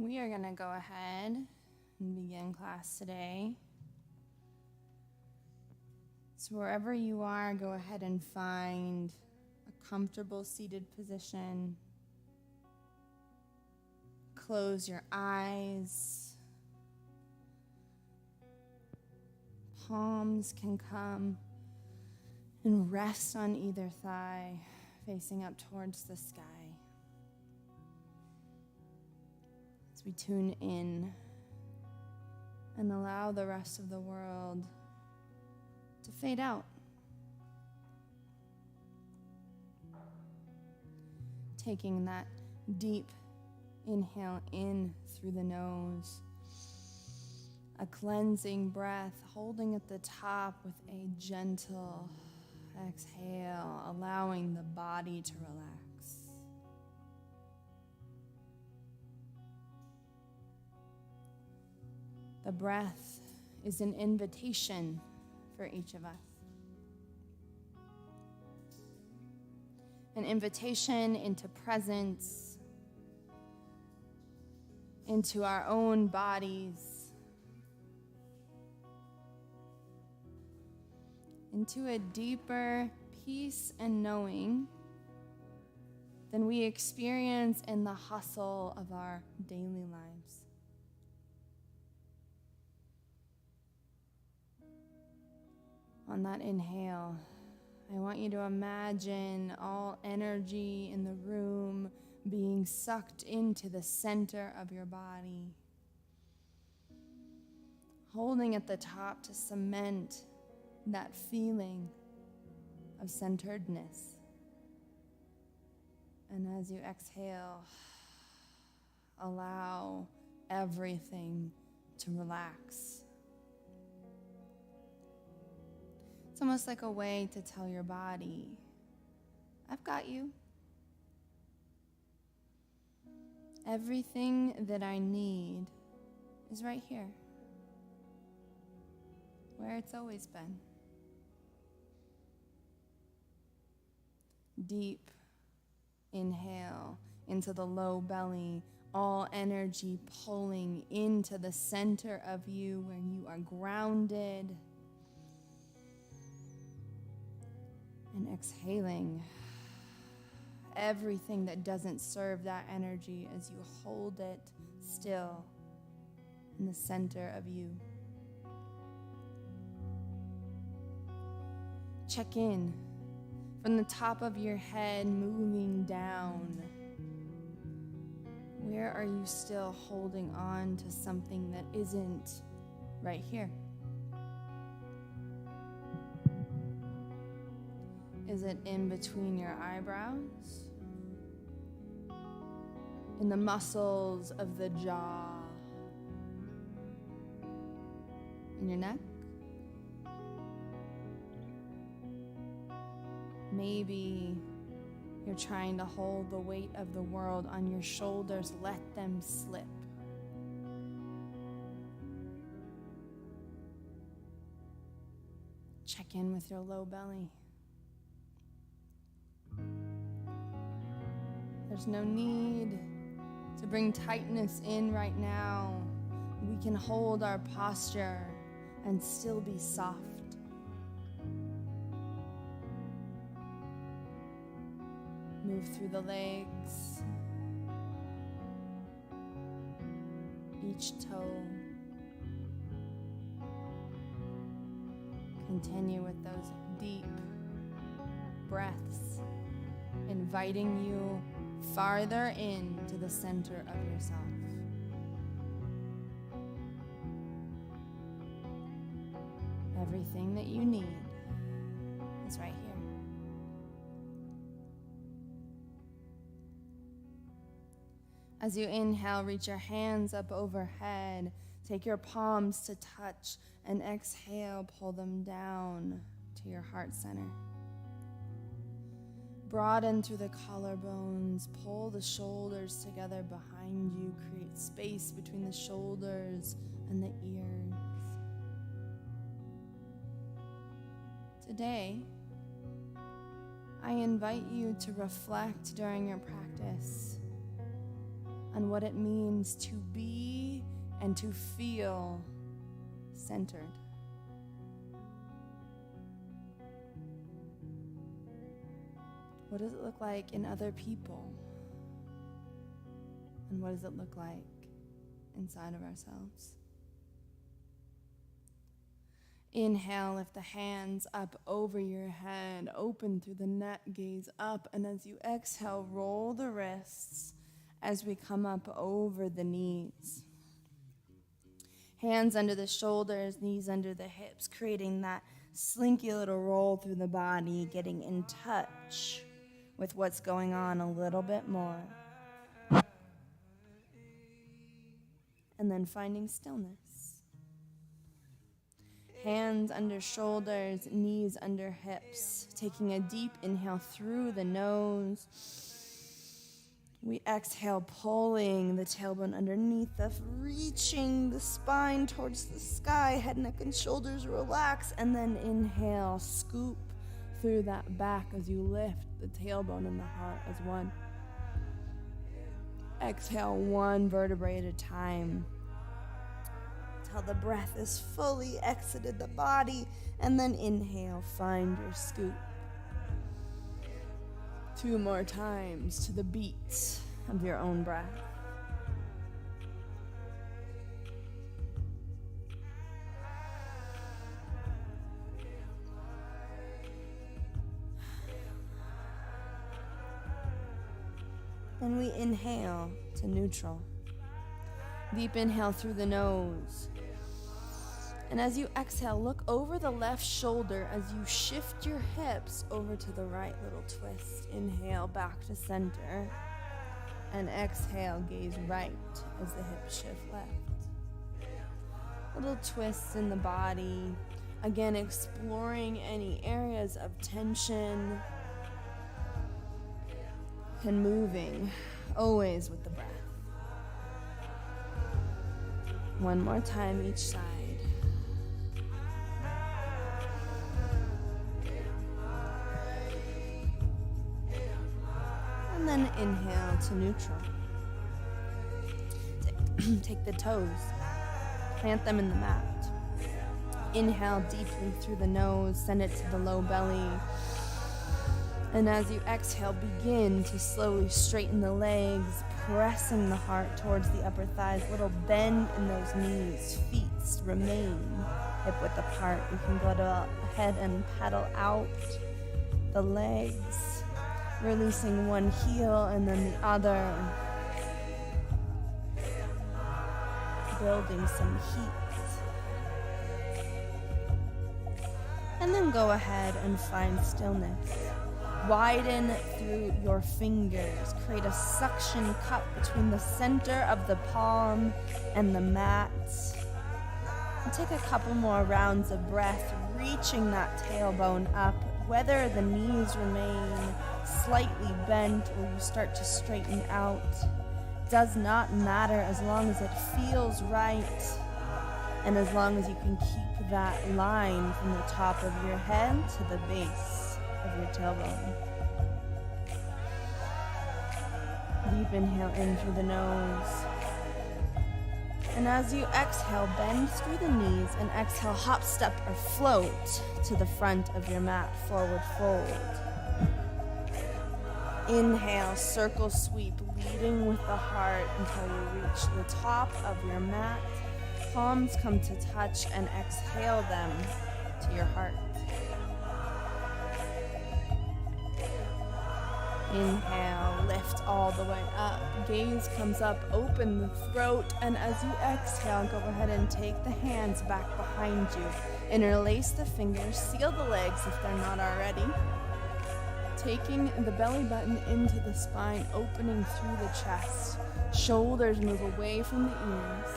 We are going to go ahead and begin class today. So wherever you are, go ahead and find a comfortable seated position. Close your eyes. Palms can come and rest on either thigh, facing up towards the sky. As we tune in and allow the rest of the world to fade out. Taking that deep inhale in through the nose. A cleansing breath, holding at the top with a gentle exhale, allowing the body to relax. The breath is an invitation for each of us. An invitation into presence, into our own bodies, into a deeper peace and knowing than we experience in the hustle of our daily lives. On that inhale, I want you to imagine all energy in the room being sucked into the center of your body, holding at the top to cement that feeling of centeredness. And as you exhale, allow everything to relax. It's almost like a way to tell your body, I've got you. Everything that I need is right here, where it's always been. Deep inhale into the low belly, all energy pulling into the center of you where you are grounded. And exhaling everything that doesn't serve that energy as you hold it still in the center of you. Check in from the top of your head, moving down. Where are you still holding on to something that isn't right here? Is it in between your eyebrows? In the muscles of the jaw? In your neck? Maybe you're trying to hold the weight of the world on your shoulders. Let them slip. Check in with your low belly. There's no need to bring tightness in right now. We can hold our posture and still be soft. Move through the legs, each toe. Continue with those deep breaths, inviting you farther into the center of yourself. Everything that you need is right here. As you inhale, reach your hands up overhead. Take your palms to touch, and exhale, pull them down to your heart center. Broaden through the collarbones, pull the shoulders together behind you, create space between the shoulders and the ears. Today, I invite you to reflect during your practice on what it means to be and to feel centered. What does it look like in other people? And what does it look like inside of ourselves? Inhale, lift the hands up over your head, open through the neck, gaze up, and as you exhale, roll the wrists as we come up over the knees. Hands under the shoulders, knees under the hips, creating that slinky little roll through the body, getting in touch with what's going on a little bit more. And then finding stillness. Hands under shoulders, knees under hips. Taking a deep inhale through the nose. We exhale, pulling the tailbone underneath us, reaching the spine towards the sky. Head, neck, and shoulders relax. And then inhale, scoop through that back as you lift the tailbone and the heart as one. Exhale, one vertebrae at a time. Till the breath is fully exited the body, and then inhale, find your scoop. 2 more times to the beat of your own breath. And we inhale to neutral. Deep inhale through the nose. And as you exhale, look over the left shoulder as you shift your hips over to the right, little twist. Inhale, back to center. And exhale, gaze right as the hips shift left. Little twists in the body. Again, exploring any areas of tension. And moving, always with the breath. One more time each side. And then inhale to neutral. Take the toes, plant them in the mat. Inhale deeply through the nose, send it to the low belly. And as you exhale, begin to slowly straighten the legs, pressing the heart towards the upper thighs. Little bend in those knees. Feet remain hip width apart. You can go ahead and pedal out the legs, releasing one heel and then the other, building some heat. And then go ahead and find stillness. Widen through your fingers. Create a suction cup between the center of the palm and the mat. And take a couple more rounds of breath, reaching that tailbone up. Whether the knees remain slightly bent or you start to straighten out does not matter as long as it feels right and as long as you can keep that line from the top of your head to the base of your tailbone. Deep inhale in through the nose. And as you exhale, bend through the knees and exhale, hop, step, or float to the front of your mat, forward fold. Inhale, circle sweep, leading with the heart until you reach the top of your mat. Palms come to touch and exhale them to your heart. Inhale, lift all the way up. Gaze comes up, open the throat, and as you exhale, go ahead and take the hands back behind you. Interlace the fingers, seal the legs if they're not already. Taking the belly button into the spine, opening through the chest. Shoulders move away from the ears.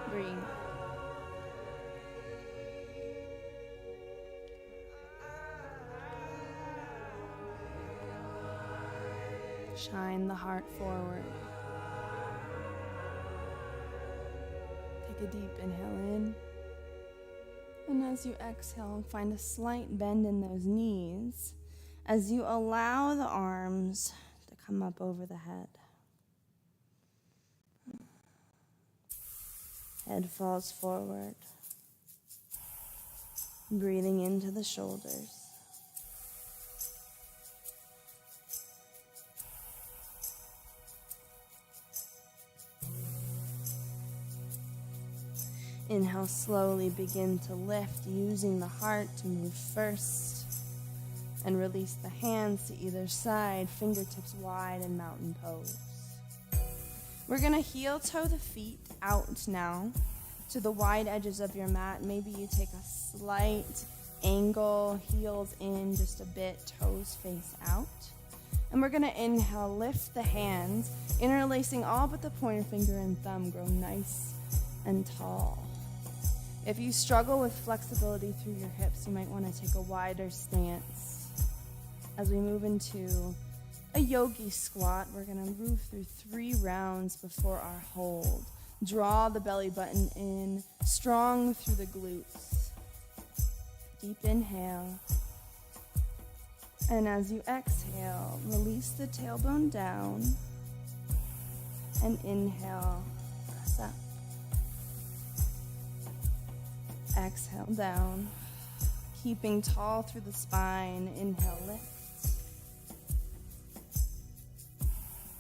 Breathe. Shine the heart forward. Take a deep inhale in. And as you exhale, find a slight bend in those knees as you allow the arms to come up over the head. Head falls forward. Breathing into the shoulders. Inhale, slowly begin to lift, using the heart to move first. And release the hands to either side, fingertips wide in mountain pose. We're going to heel toe the feet out now to the wide edges of your mat. Maybe you take a slight angle, heels in just a bit, toes face out. And we're going to inhale, lift the hands, interlacing all but the pointer finger and thumb, grow nice and tall. If you struggle with flexibility through your hips, you might want to take a wider stance. As we move into a yogi squat, we're going to move through 3 rounds before our hold. Draw the belly button in, strong through the glutes. Deep inhale. And as you exhale, release the tailbone down. And inhale, press up. Exhale down. Keeping tall through the spine, inhale, lift.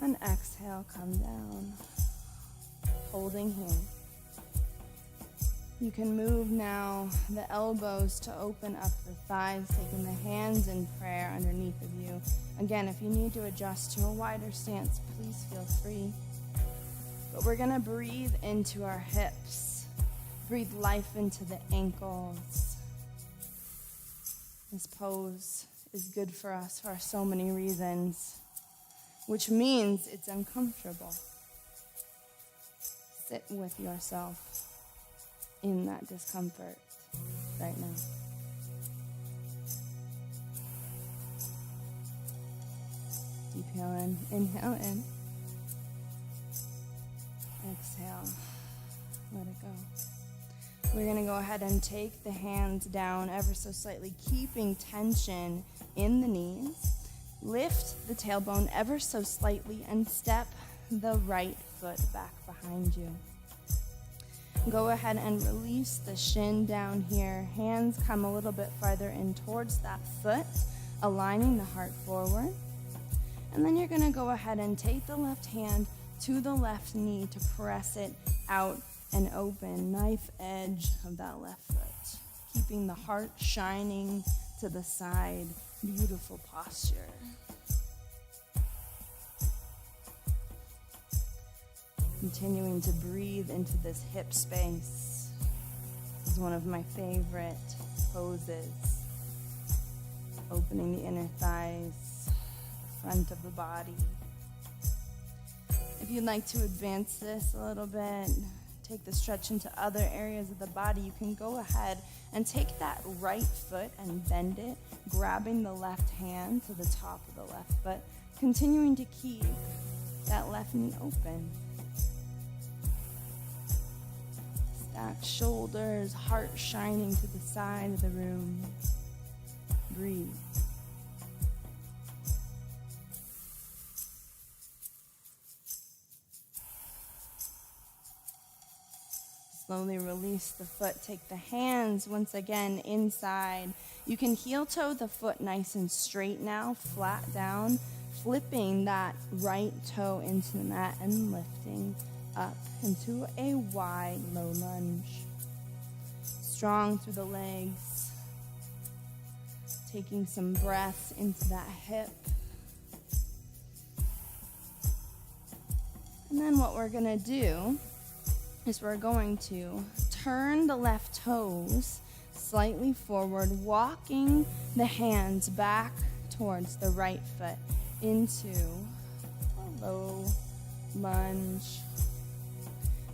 And exhale, come down. Holding here. You can move now the elbows to open up the thighs, taking the hands in prayer underneath of you. Again, if you need to adjust to a wider stance, please feel free. But we're going to breathe into our hips. Breathe life into the ankles. This pose is good for us for so many reasons, which means it's uncomfortable. Sit with yourself in that discomfort right now. Deep inhale in. Exhale, let it go. We're going to go ahead and take the hands down ever so slightly, keeping tension in the knees. Lift the tailbone ever so slightly and step the right foot back behind you. Go ahead and release the shin down here. Hands come a little bit farther in towards that foot, aligning the heart forward. And then you're going to go ahead and take the left hand to the left knee to press it out and open, knife edge of that left foot, keeping the heart shining to the side. Beautiful posture. Continuing to breathe into this hip space. This is one of my favorite poses. Opening the inner thighs, the front of the body. If you'd like to advance this a little bit, take the stretch into other areas of the body, you can go ahead and take that right foot and bend it, grabbing the left hand to the top of the left foot, continuing to keep that left knee open. Stacked shoulders, heart shining to the side of the room. Breathe. Slowly release the foot. Take the hands once again inside. You can heel toe the foot nice and straight now, flat down, flipping that right toe into the mat and lifting up into a wide low lunge. Strong through the legs. Taking some breaths into that hip. And then what we're going to do is we're going to turn the left toes slightly forward, walking the hands back towards the right foot into a low lunge.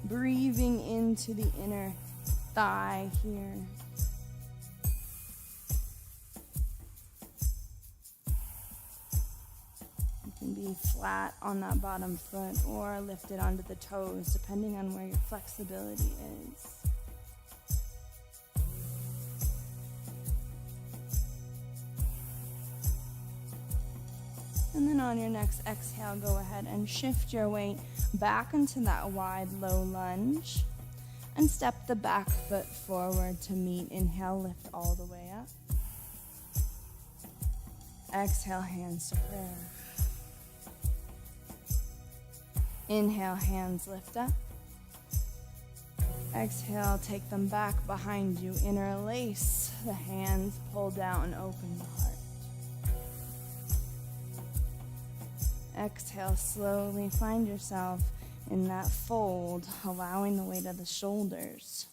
Breathing into the inner thigh here. You can be flat on that bottom foot or lifted onto the toes, depending on where your flexibility is. And then on your next exhale, go ahead and shift your weight back into that wide low lunge. And step the back foot forward to meet. Inhale, lift all the way up. Exhale, hands to prayer. Inhale, hands lift up. Exhale, take them back behind you. Interlace the hands, pull down, open the heart. Exhale, slowly find yourself in that fold, allowing the weight of the shoulders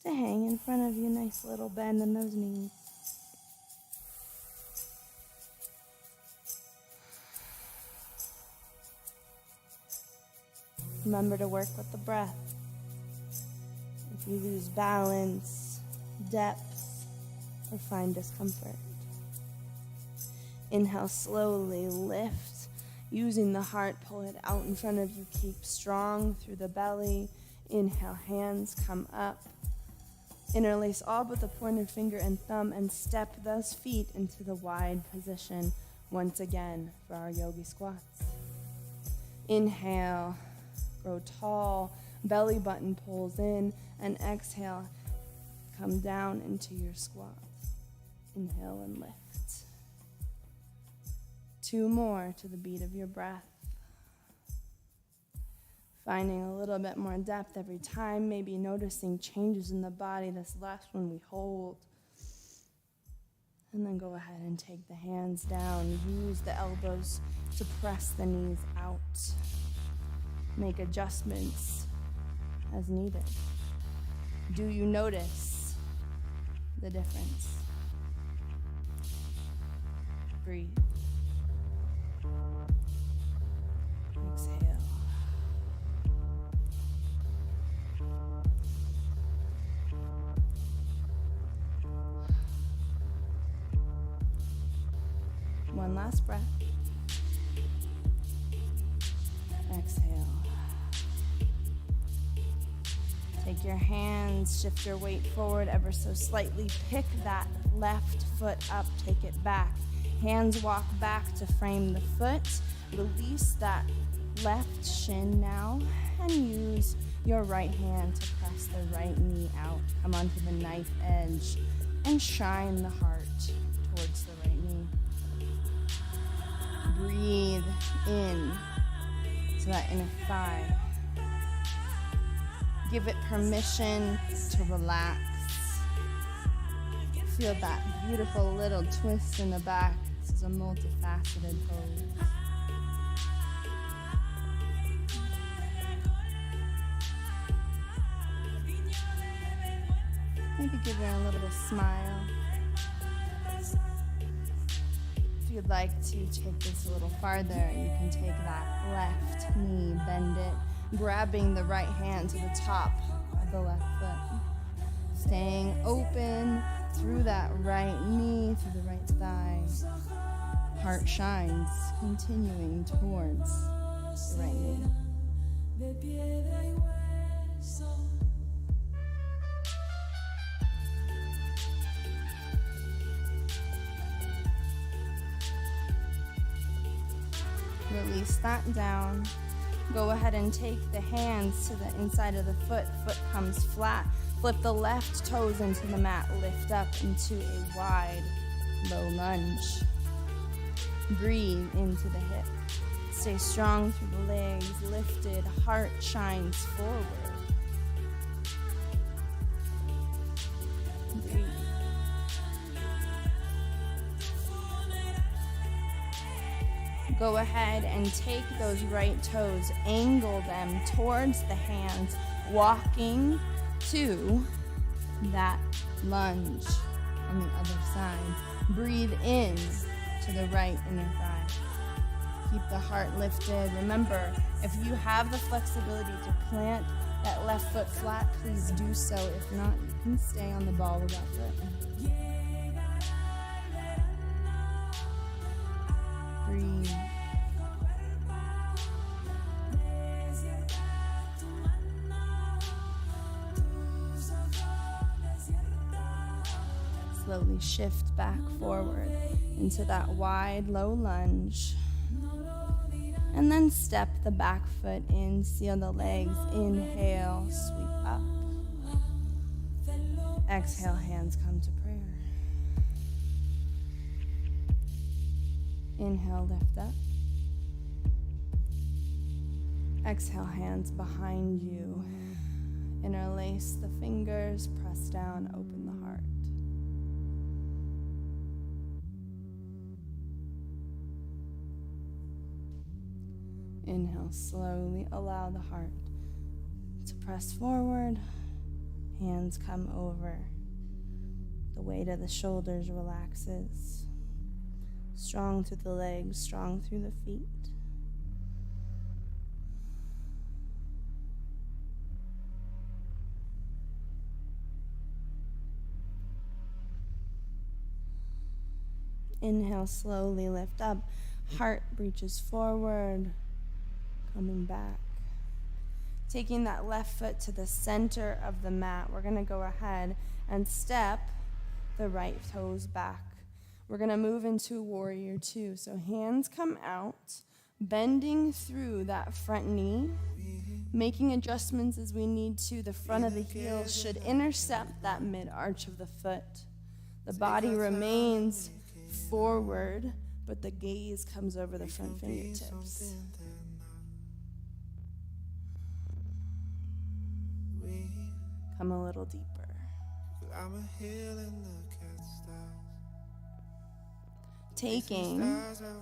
to hang in front of you. Nice little bend in those knees. Remember to work with the breath. If you lose balance, depth, or find discomfort. Inhale, slowly lift. Using the heart, pull it out in front of you. Keep strong through the belly. Inhale, hands come up. Interlace all but the pointer finger and thumb and step those feet into the wide position once again for our yogi squats. Inhale, grow tall, belly button pulls in, and exhale, come down into your squat. Inhale and lift. 2 more to the beat of your breath. Finding a little bit more depth every time, maybe noticing changes in the body. This last one we hold. And then go ahead and take the hands down. Use the elbows to press the knees out. Make adjustments as needed. Do you notice the difference? Breathe. Exhale. One last breath. Exhale. Take your hands, shift your weight forward ever so slightly. Pick that left foot up, take it back. Hands walk back to frame the foot. Release that left shin now and use your right hand to press the right knee out. Come onto the knife edge and shine the heart towards the right knee. Breathe in to that inner thigh. Give it permission to relax. Feel that beautiful little twist in the back. This is a multifaceted pose. Maybe give her a little smile. If you'd like to take this a little farther, you can take that left knee, bend it, grabbing the right hand to the top of the left foot. Staying open through that right knee, through the right thigh. Heart shines, continuing towards the right knee. Release that down. Go ahead and take the hands to the inside of the foot. Foot comes flat. Flip the left toes into the mat. Lift up into a wide, low lunge. Breathe into the hip. Stay strong through the legs. Lifted, heart shines forward. Breathe. Go ahead and take those right toes, angle them towards the hands, walking to that lunge on the other side. Breathe in to the right inner thigh. Keep the heart lifted. Remember, if you have the flexibility to plant that left foot flat, please do so. If not, you can stay on the ball of that foot. Breathe. Slowly shift back forward into that wide, low lunge. And then step the back foot in, seal the legs. Inhale, sweep up. Exhale, hands come to prayer. Inhale, lift up. Exhale, hands behind you. Interlace the fingers, press down, open the heart. Inhale, slowly allow the heart to press forward. Hands come over. The weight of the shoulders relaxes. Strong through the legs, strong through the feet. Inhale, slowly lift up. Heart reaches forward, coming back. Taking that left foot to the center of the mat, we're going to go ahead and step the right toes back. We're going to move into warrior two. So hands come out, bending through that front knee, making adjustments as we need to. The front of the heel should intercept that mid-arch of the foot. The body remains forward, but the gaze comes over the front fingertips. Come a little deeper. Taking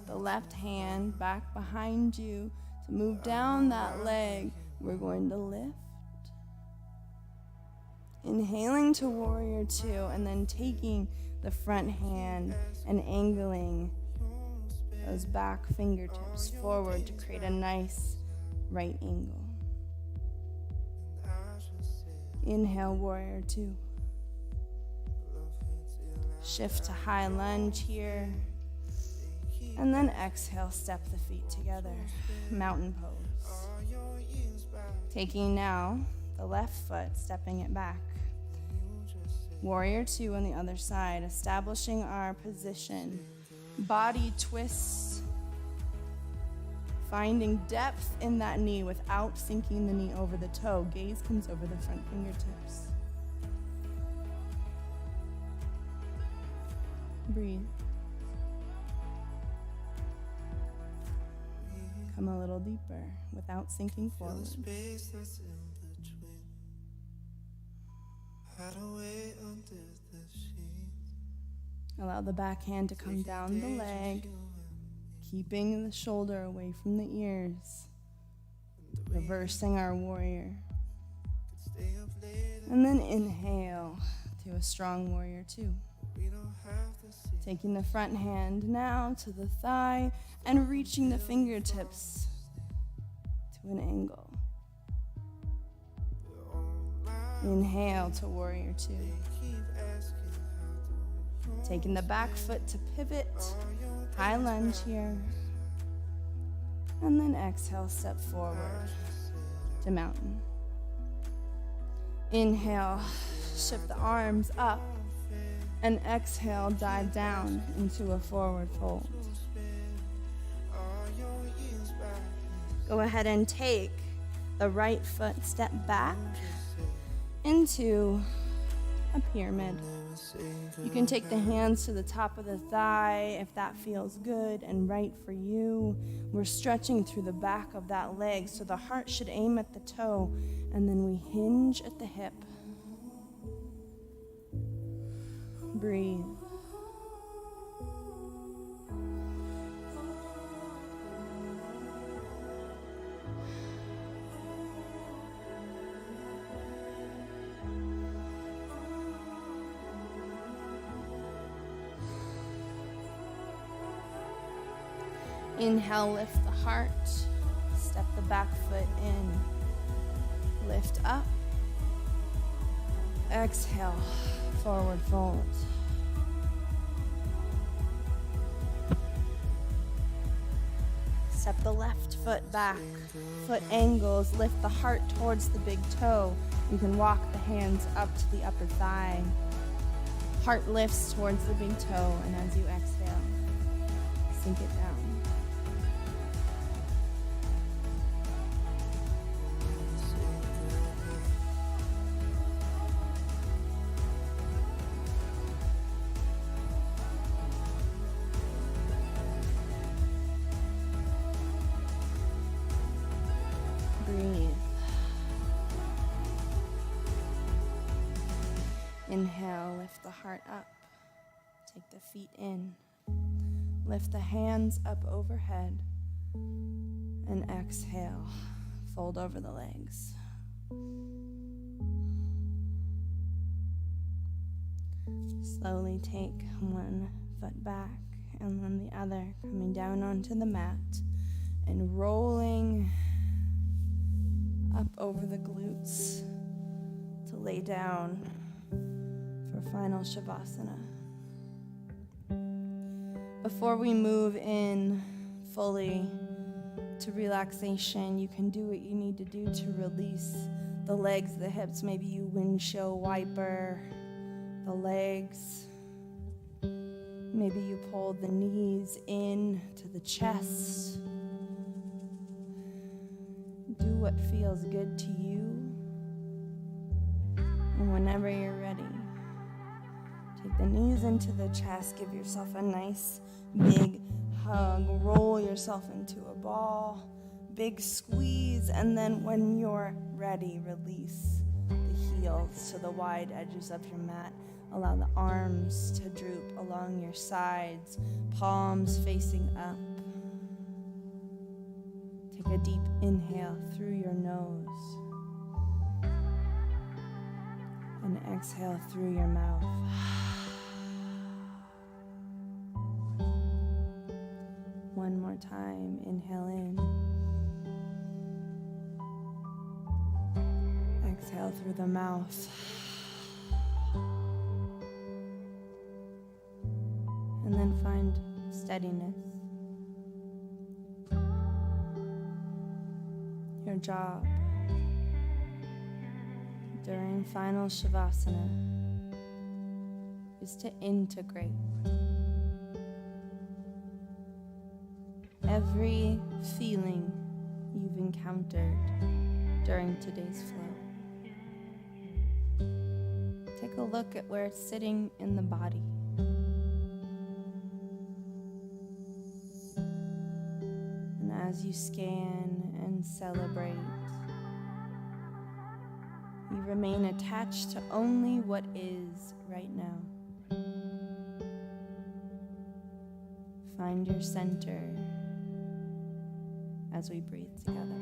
the left hand back behind you to move down that leg, we're going to lift. Inhaling to warrior two, and then taking the front hand and angling those back fingertips forward to create a nice right angle. Inhale, warrior two. Shift to high lunge here. And then exhale, step the feet together. Mountain pose. Taking now the left foot, stepping it back. Warrior two on the other side, establishing our position. Body twists, finding depth in that knee without sinking the knee over the toe. Gaze comes over the front fingertips. Breathe. Come a little deeper without sinking forward. Allow the back hand to come down the leg, keeping the shoulder away from the ears. Reversing our warrior. And then inhale to a strong warrior two. Taking the front hand now to the thigh and reaching the fingertips to an angle. Inhale to warrior two. Taking the back foot to pivot, high lunge here. And then exhale, step forward to mountain. Inhale, shift the arms up. And exhale, dive down into a forward fold. Go ahead and take the right foot, step back into a pyramid. You can take the hands to the top of the thigh if that feels good and right for you. We're stretching through the back of that leg, so the heart should aim at the toe, and then we hinge at the hip. Breathe. Inhale, lift the heart. Step the back foot in. Lift up. Exhale, forward fold. Step the left foot back. Foot angles. Lift the heart towards the big toe. You can walk the hands up to the upper thigh. Heart lifts towards the big toe, and as you exhale, sink it down. Inhale, lift the heart up. Take the feet in. Lift the hands up overhead. And exhale, fold over the legs. Slowly take one foot back and then the other, coming down onto the mat and rolling up over the glutes to lay down for final Shavasana. Before we move in fully to relaxation, you can do what you need to do to release the legs, the hips. Maybe you windshield wiper the legs. Maybe you pull the knees in to the chest. Do what feels good to you. And whenever you're ready, take the knees into the chest. Give yourself a nice big hug. Roll yourself into a ball. Big squeeze. And then when you're ready, release the heels to the wide edges of your mat. Allow the arms to droop along your sides, palms facing up. Take a deep inhale through your nose and exhale through your mouth. One more time, inhale in. Exhale through the mouth. And then find steadiness. Your job during final Shavasana is to integrate every feeling you've encountered during today's flow. Take a look at where it's sitting in the body. As you scan and celebrate, you remain attached to only what is right now. Find your center as we breathe together.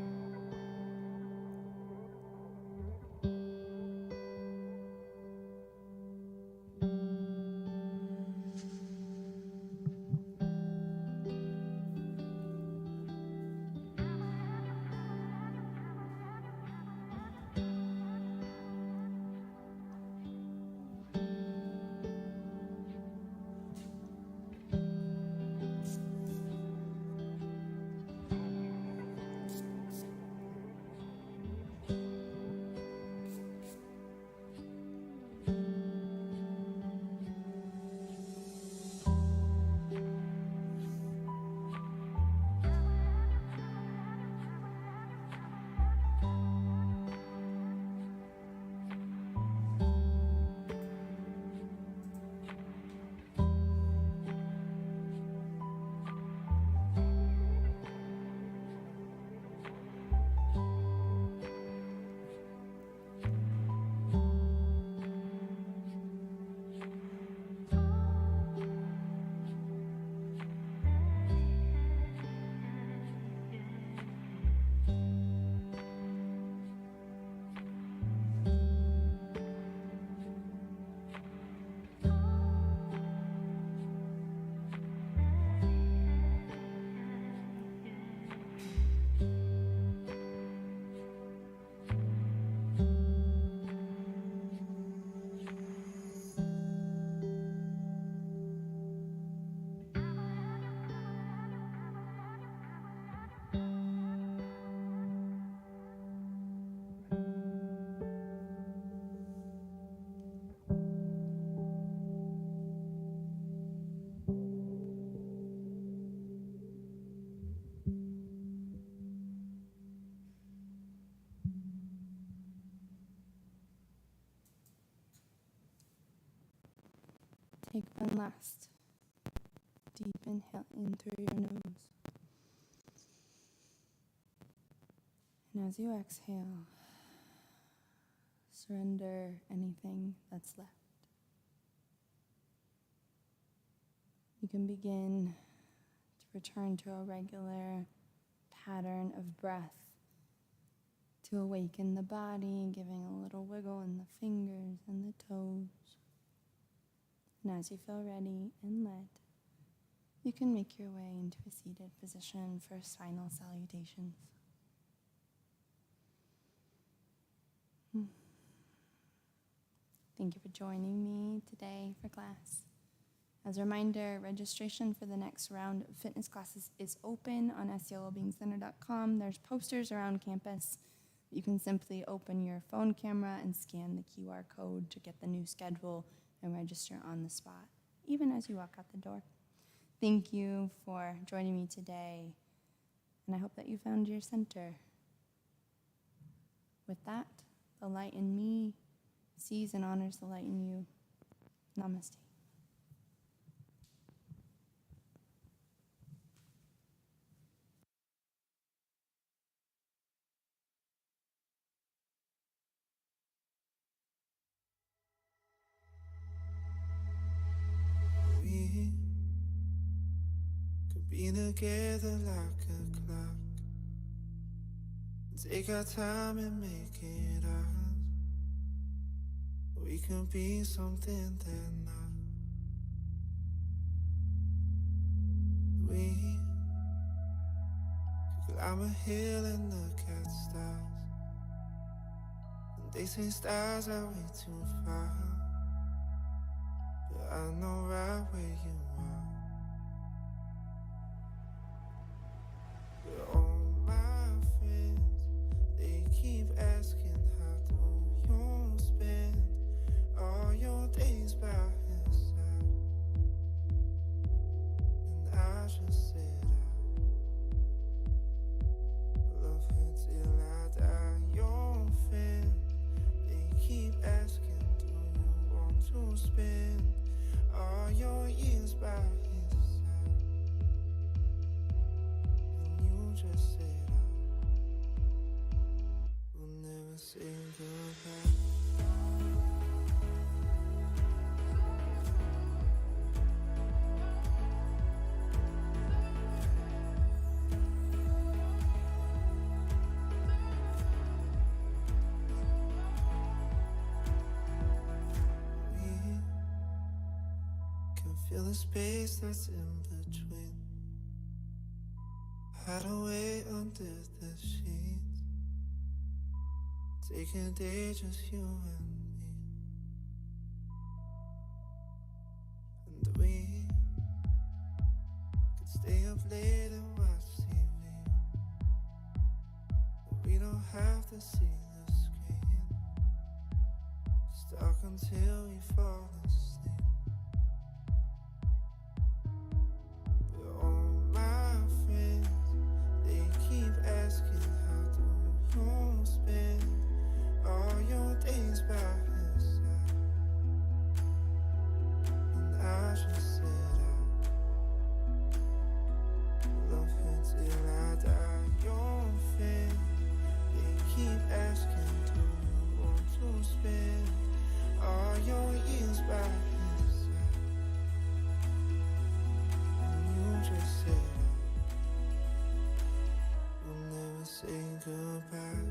Take one last deep inhale in through your nose. And as you exhale, surrender anything that's left. you can begin to return to a regular pattern of breath to awaken the body, giving a little wiggle in the fingers and the toes. And as you feel ready and led, you can make your way into a seated position for final salutations. Thank you for joining me today for class. As a reminder, registration for the next round of fitness classes is open on STLWellbeingCenter.com. There's posters around campus. You can simply open your phone camera and scan the QR code to get the new schedule and register on the spot, even as you walk out the door. Thank you for joining me today, and I hope that you found your center. With that, the light in me sees and honors the light in you. Namaste. We could be together like a clock. Take our time and make it ours. We could be something they're not. We could climb a hill and look at stars. And they say stars are way too far, but I know right where you are. But all my friends, they keep asking, how do you spend all your days by his side? And I just said I love her till I die. Your friend, they keep asking, do you want to spend all your years by his side? And you just said I will never say goodbye. Feel the space that's in between. Hide away under the sheets. Take a day, just you and me. And we could stay up late and watch TV, but we don't have to see the screen. Just talk until we fall asleep. Asking, how do you spend all your days by his side? And I just said I love her till I die. Your friend, they keep asking, do you want to spend all your years by his side? And you just said say goodbye.